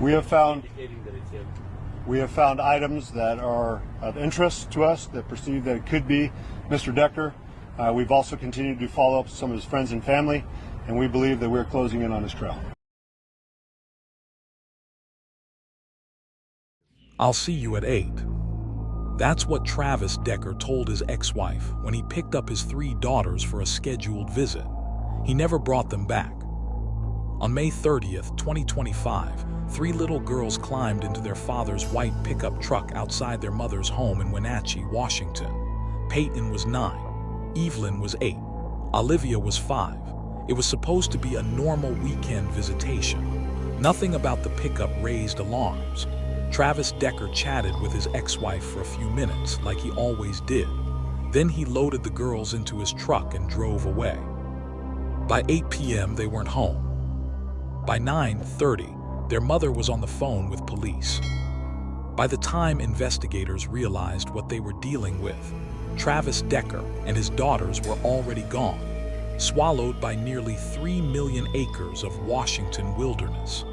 We have found indicating that it's him. we have found items that are of interest to us that perceive that it could be Mr. Decker. We've also continued to follow up with some of his friends and family, and we believe that we're closing in on his trail. I'll see you at 8. That's what Travis Decker told his ex-wife when he picked up his 3 daughters for a scheduled visit. He never brought them back. On May 30th, 2025, 3 little girls climbed into their father's white pickup truck outside their mother's home in Wenatchee, Washington. Paityn was 9. Evelyn was 8. Olivia was 5. It was supposed to be a normal weekend visitation. Nothing about the pickup raised alarms. Travis Decker chatted with his ex-wife for a few minutes, like he always did. Then he loaded the girls into his truck and drove away. By 8 p.m., they weren't home. By 9:30, their mother was on the phone with police. By the time investigators realized what they were dealing with, Travis Decker and his daughters were already gone, swallowed by nearly 3 million acres of Washington wilderness.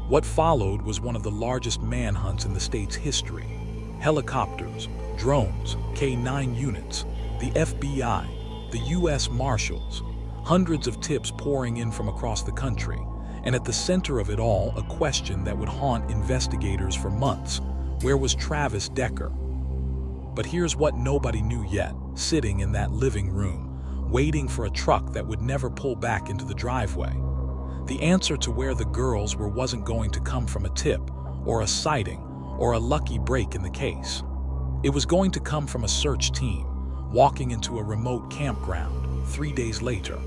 What followed was one of the largest manhunts in the state's history. Helicopters, drones, K-9 units, the FBI, the U.S. Marshals, hundreds of tips pouring in from across the country, and at the center of it all, a question that would haunt investigators for months: where was Travis Decker? But here's what nobody knew yet, sitting in that living room, waiting for a truck that would never pull back into the driveway. The answer to where the girls were wasn't going to come from a tip, or a sighting, or a lucky break in the case. It was going to come from a search team, walking into a remote campground 3 days later.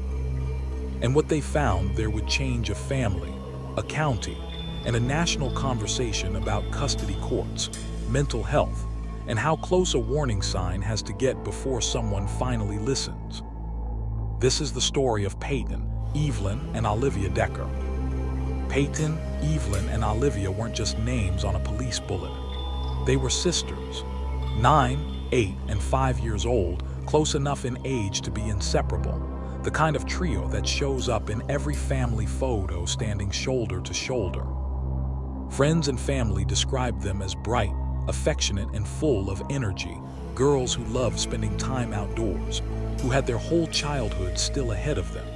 And what they found there would change a family, a county, and a national conversation about custody courts, mental health, and how close a warning sign has to get before someone finally listens. This is the story of Paityn, Evelyn, and Olivia Decker. Paityn, Evelyn, and Olivia weren't just names on a police bulletin. They were sisters, 9, 8, and 5 years old, close enough in age to be inseparable, the kind of trio that shows up in every family photo standing shoulder to shoulder. Friends and family described them as bright, affectionate, and full of energy, girls who loved spending time outdoors, who had their whole childhood still ahead of them.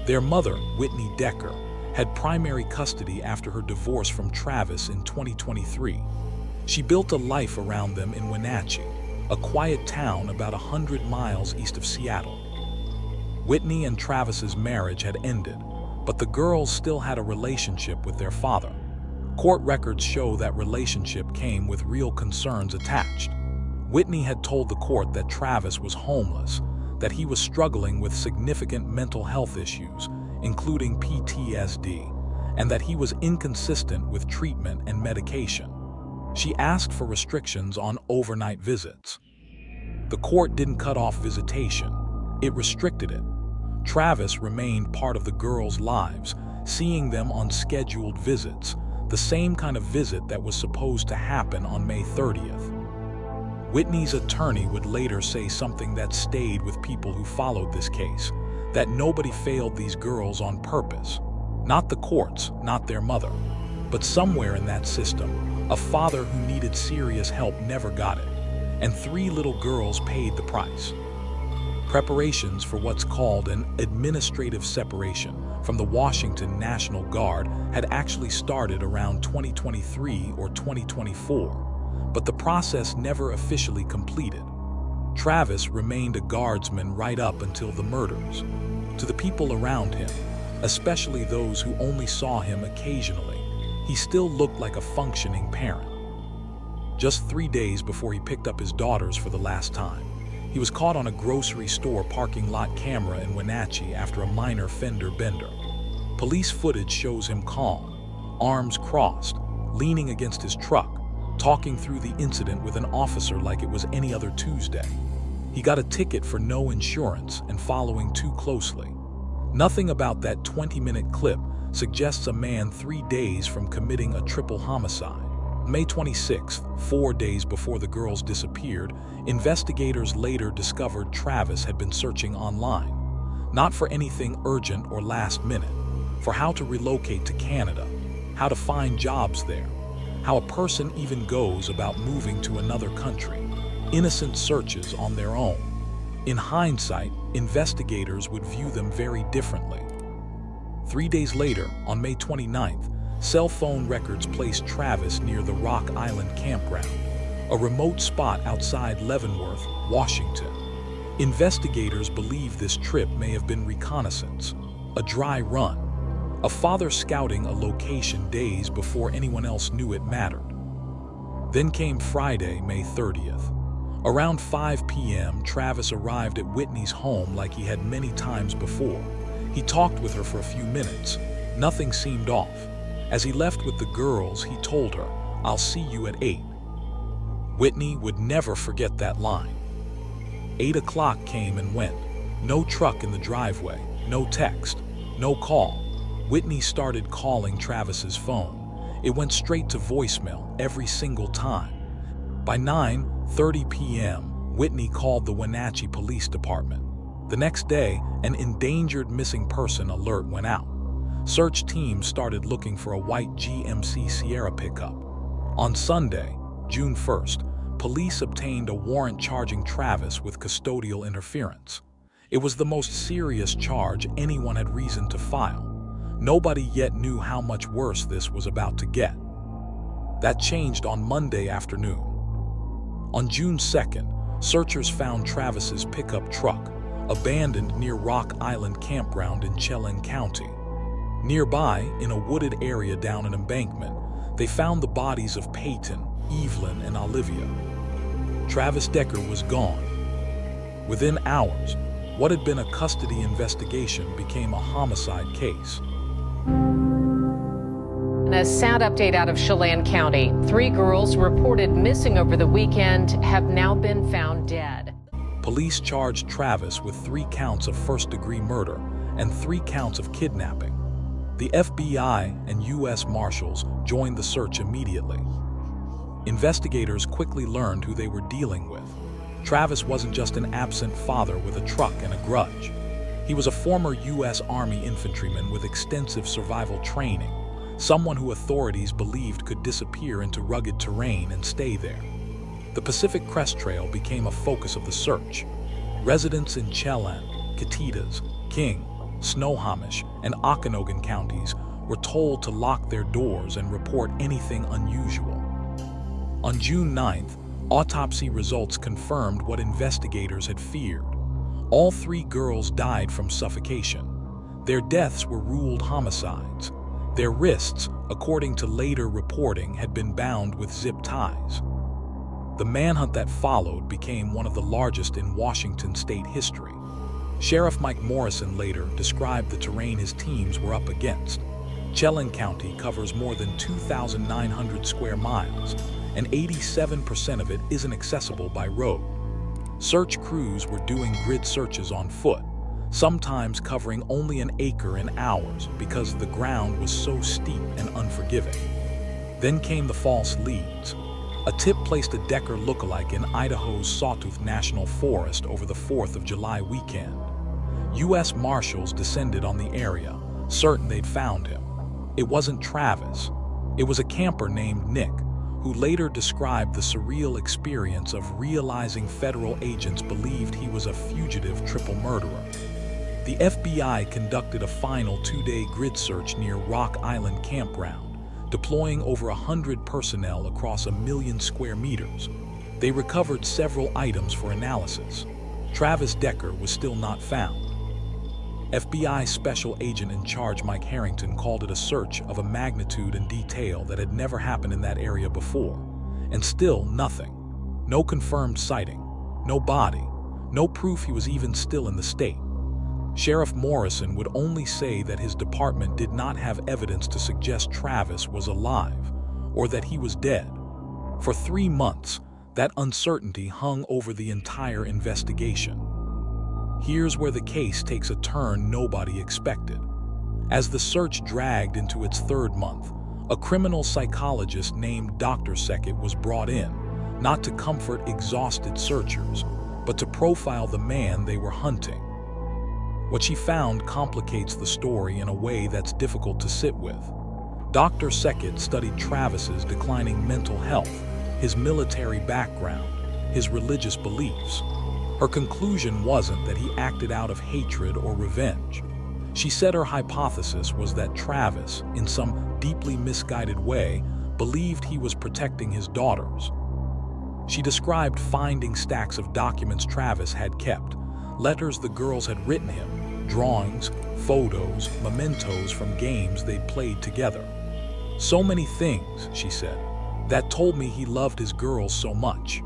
Their mother, Whitney Decker, had primary custody after her divorce from Travis in 2023. She built a life around them in Wenatchee, a quiet town about 100 miles east of Seattle. Whitney and Travis's marriage had ended, but the girls still had a relationship with their father. Court records show that relationship came with real concerns attached. Whitney had told the court that Travis was homeless, that he was struggling with significant mental health issues, including PTSD, and that he was inconsistent with treatment and medication. She asked for restrictions on overnight visits. The court didn't cut off visitation, it restricted it. Travis remained part of the girls' lives, seeing them on scheduled visits, the same kind of visit that was supposed to happen on May 30th. Whitney's attorney would later say something that stayed with people who followed this case, that nobody failed these girls on purpose. Not the courts, not their mother, but somewhere in that system, a father who needed serious help never got it, and 3 little girls paid the price. Preparations for what's called an administrative separation from the Washington National Guard had actually started around 2023 or 2024. But the process never officially completed. Travis remained a guardsman right up until the murders. To the people around him, especially those who only saw him occasionally, he still looked like a functioning parent. Just 3 days before he picked up his daughters for the last time, he was caught on a grocery store parking lot camera in Wenatchee after a minor fender bender. Police footage shows him calm, arms crossed, leaning against his truck, talking through the incident with an officer like it was any other Tuesday. He got a ticket for no insurance and following too closely. Nothing about that 20-minute clip suggests a man 3 days from committing a triple homicide. May 26th, 4 days before the girls disappeared, investigators later discovered Travis had been searching online, not for anything urgent or last minute, for how to relocate to Canada. how to find jobs there, how a person even goes about moving to another country, innocent searches on their own. In hindsight, investigators would view them very differently. 3 days later, on May 29th, cell phone records placed Travis near the Rock Island Campground, a remote spot outside Leavenworth, Washington. Investigators believe this trip may have been reconnaissance, a dry run, a father scouting a location days before anyone else knew it mattered. Then came Friday, May 30th. Around 5 p.m., Travis arrived at Whitney's home like he had many times before. He talked with her for a few minutes. Nothing seemed off. As he left with the girls, he told her, "I'll see you at 8. Whitney would never forget that line. 8 o'clock came and went. No truck in the driveway, no text, no call. Whitney started calling Travis's phone. It went straight to voicemail every single time. By 9:30 p.m., Whitney called the Wenatchee Police Department. The next day, an endangered missing person alert went out. Search teams started looking for a white GMC Sierra pickup. On Sunday, June 1st, police obtained a warrant charging Travis with custodial interference. It was the most serious charge anyone had reason to file. Nobody yet knew how much worse this was about to get. That changed on Monday afternoon. On June 2nd, searchers found Travis's pickup truck, abandoned near Rock Island Campground in Chelan County. Nearby, in a wooded area down an embankment, they found the bodies of Paityn, Evelyn, and Olivia. Travis Decker was gone. Within hours, what had been a custody investigation became a homicide case. And a sad update out of Chelan County. 3 girls reported missing over the weekend have now been found dead. Police charged Travis with 3 counts of first-degree murder and 3 counts of kidnapping. The FBI and U.S. Marshals joined the search immediately. Investigators quickly learned who they were dealing with. Travis wasn't just an absent father with a truck and a grudge. He was a former U.S. Army infantryman with extensive survival training, someone who authorities believed could disappear into rugged terrain and stay there. The Pacific Crest Trail became a focus of the search. Residents in Chelan, Catitas, King, Snohomish, and Okanogan counties were told to lock their doors and report anything unusual. On June 9th, autopsy results confirmed what investigators had feared. All 3 girls died from suffocation. Their deaths were ruled homicides. Their wrists, according to later reporting, had been bound with zip ties. The manhunt that followed became one of the largest in Washington state history. Sheriff Mike Morrison later described the terrain his teams were up against. Chelan County covers more than 2,900 square miles, and 87% of it isn't accessible by road. Search crews were doing grid searches on foot, sometimes covering only an acre in hours because the ground was so steep and unforgiving. Then came the false leads. A tip placed a Decker lookalike in Idaho's Sawtooth National Forest over the 4th of July weekend. U.S. Marshals descended on the area, certain they'd found him. It wasn't Travis. It was a camper named Nick, who later described the surreal experience of realizing federal agents believed he was a fugitive triple murderer. The FBI conducted a final 2-day grid search near Rock Island Campground, deploying over 100 personnel across 1 million square meters. They recovered several items for analysis. Travis Decker was still not found. FBI Special Agent in Charge Mike Harrington called it a search of a magnitude and detail that had never happened in that area before. And still nothing. No confirmed sighting, no body, no proof he was even still in the state. Sheriff Morrison would only say that his department did not have evidence to suggest Travis was alive or that he was dead. For 3 months, that uncertainty hung over the entire investigation. Here's where the case takes a turn nobody expected. As the search dragged into its 3rd month, a criminal psychologist named Dr. Seckett was brought in, not to comfort exhausted searchers, but to profile the man they were hunting. What she found complicates the story in a way that's difficult to sit with. Dr. Seckett studied Travis's declining mental health, his military background, his religious beliefs. Her conclusion wasn't that he acted out of hatred or revenge. She said her hypothesis was that Travis, in some deeply misguided way, believed he was protecting his daughters. She described finding stacks of documents Travis had kept, letters the girls had written him, drawings, photos, mementos from games they'd played together. So many things, she said, that told me he loved his girls so much.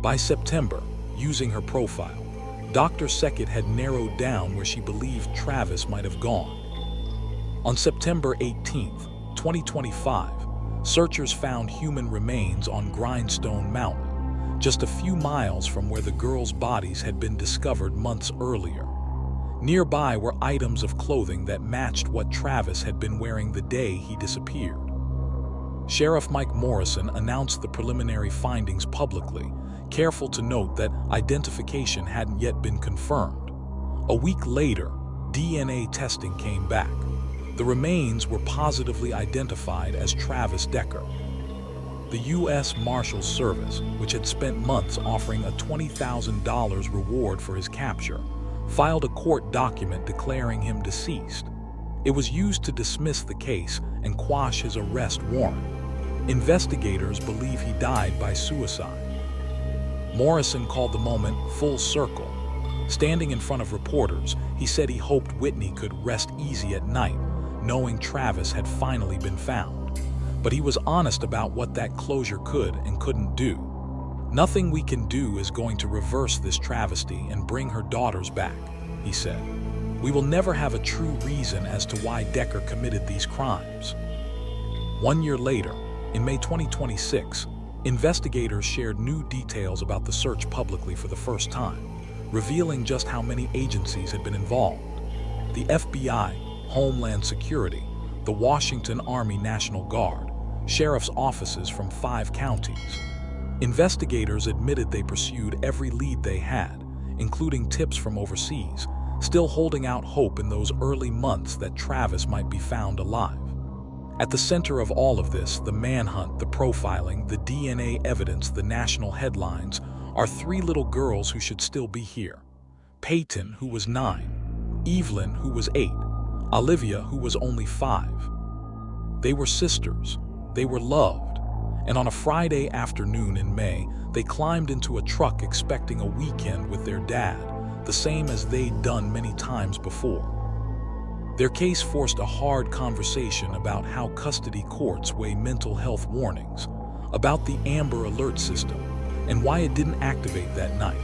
By September, using her profile, Dr. Seckett had narrowed down where she believed Travis might have gone. On September 18, 2025, searchers found human remains on Grindstone Mountain, just a few miles from where the girls' bodies had been discovered months earlier. Nearby were items of clothing that matched what Travis had been wearing the day he disappeared. Sheriff Mike Morrison announced the preliminary findings publicly, careful to note that identification hadn't yet been confirmed. A week later, DNA testing came back. The remains were positively identified as Travis Decker. The U.S. Marshals Service, which had spent months offering a $20,000 reward for his capture, filed a court document declaring him deceased. It was used to dismiss the case and quash his arrest warrant. Investigators believe he died by suicide. Morrison called the moment full circle. Standing in front of reporters, he said he hoped Whitney could rest easy at night, knowing Travis had finally been found. But he was honest about what that closure could and couldn't do. "Nothing we can do is going to reverse this travesty and bring her daughters back," he said. "We will never have a true reason as to why Decker committed these crimes." 1 year later, in May 2026, investigators shared new details about the search publicly for the first time, revealing just how many agencies had been involved. The FBI, Homeland Security, the Washington Army National Guard, sheriff's offices from 5 counties. Investigators admitted they pursued every lead they had, including tips from overseas, still holding out hope in those early months that Travis might be found alive. At the center of all of this, the manhunt, the profiling, the DNA evidence, the national headlines, are 3 little girls who should still be here. Paityn, who was 9, Evelyn, who was 8, Olivia, who was only 5. They were sisters, they were loved, and on a Friday afternoon in May, they climbed into a truck expecting a weekend with their dad, the same as they'd done many times before. Their case forced a hard conversation about how custody courts weigh mental health warnings, about the Amber Alert system and why it didn't activate that night,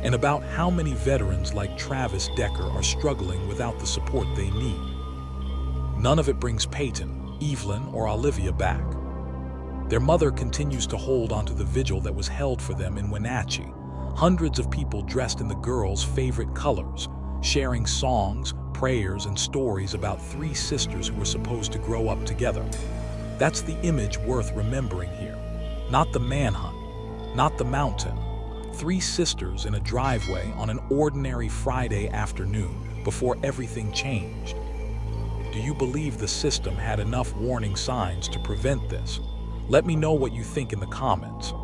and about how many veterans like Travis Decker are struggling without the support they need. None of it brings Paityn, Evelyn, or Olivia back. Their mother continues to hold onto the vigil that was held for them in Wenatchee, hundreds of people dressed in the girls' favorite colors, sharing songs, prayers, and stories about 3 sisters who were supposed to grow up together. That's the image worth remembering here. Not the manhunt, not the mountain. 3 sisters in a driveway on an ordinary Friday afternoon before everything changed. Do you believe the system had enough warning signs to prevent this? Let me know what you think in the comments.